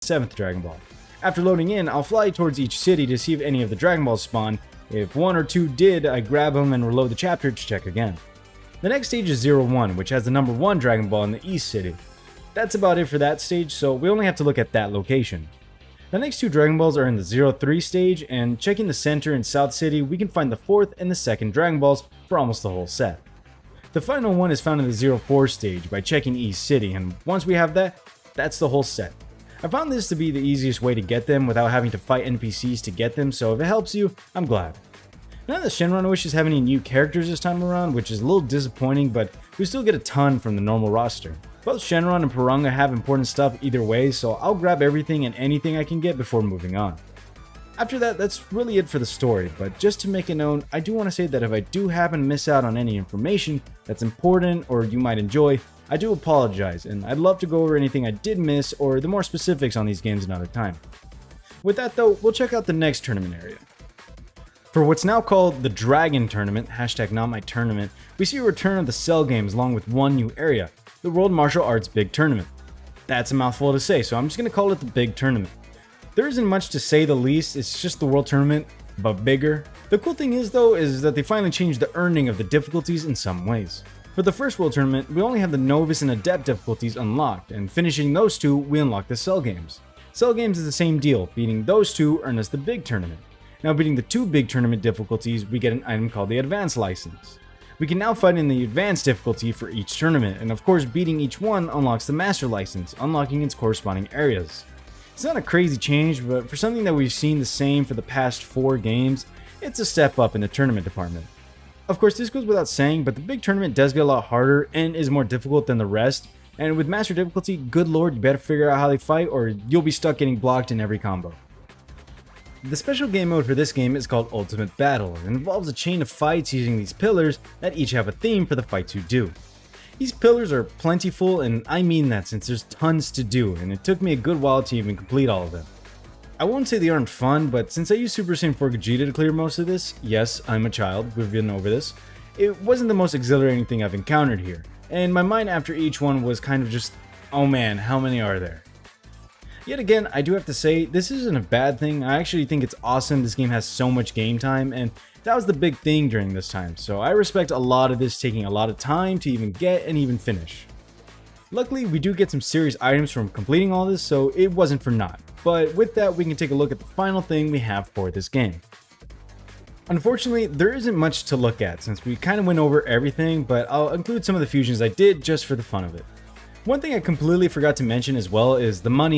7th Dragon Ball. After loading in, I'll fly towards each city to see if any of the Dragon Balls spawn. If one or two did, I grab them and reload the chapter to check again. The next stage is 01, which has the number 1 Dragon Ball in the East City. That's about it for that stage, so we only have to look at that location. The next 2 Dragon Balls are in the 03 stage, and checking the center in South City, we can find the 4th and the 2nd Dragon Balls for almost the whole set. The final one is found in the 04 stage by checking East City, and once we have that, that's the whole set. I found this to be the easiest way to get them without having to fight NPCs to get them, so if it helps you, I'm glad. None of the Shenron wishes have any new characters this time around, which is a little disappointing, but we still get a ton from the normal roster. Both Shenron and Porunga have important stuff either way, so I'll grab everything and anything I can get before moving on. After that, that's really it for the story, but just to make it known, I do want to say that if I do happen to miss out on any information that's important or you might enjoy, I do apologize, and I'd love to go over anything I did miss or the more specifics on these games another time. With that though, we'll check out the next tournament area. For what's now called the Dragon Tournament, #NotMyTournament, we see a return of the Cell games along with one new area, the World Martial Arts Big Tournament. That's a mouthful to say, so I'm just going to call it the Big Tournament. There isn't much to say the least, it's just the World Tournament, but bigger. The cool thing is though, is that they finally changed the earning of the difficulties in some ways. For the first World Tournament, we only have the Novice and Adept difficulties unlocked, and finishing those 2, we unlock the Cell games. Cell games is the same deal, beating those 2 earn us the Big Tournament. Now beating the 2 Big Tournament difficulties, we get an item called the Advanced License. We can now fight in the Advanced difficulty for each tournament, and of course beating each one unlocks the Master License, unlocking its corresponding areas. It's not a crazy change, but for something that we've seen the same for the past 4 games, it's a step up in the tournament department. Of course this goes without saying, but the Big Tournament does get a lot harder and is more difficult than the rest, and with Master difficulty, good lord, you better figure out how they fight or you'll be stuck getting blocked in every combo. The special game mode for this game is called Ultimate Battle and involves a chain of fights using these pillars that each have a theme for the fights you do. These pillars are plentiful, and I mean that since there's tons to do and it took me a good while to even complete all of them. I won't say they aren't fun, but since I used Super Saiyan 4 Gogeta to clear most of this, yes, I'm a child, we've been over this, it wasn't the most exhilarating thing I've encountered here, and my mind after each one was kind of just, oh man, how many are there? Yet again, I do have to say, this isn't a bad thing. I actually think it's awesome this game has so much game time, and that was the big thing during this time, so I respect a lot of this taking a lot of time to even get and even finish. Luckily, we do get some serious items from completing all this, so it wasn't for naught. But with that, we can take a look at the final thing we have for this game. Unfortunately, there isn't much to look at since we kind of went over everything, but I'll include some of the fusions I did just for the fun of it. One thing I completely forgot to mention as well is the money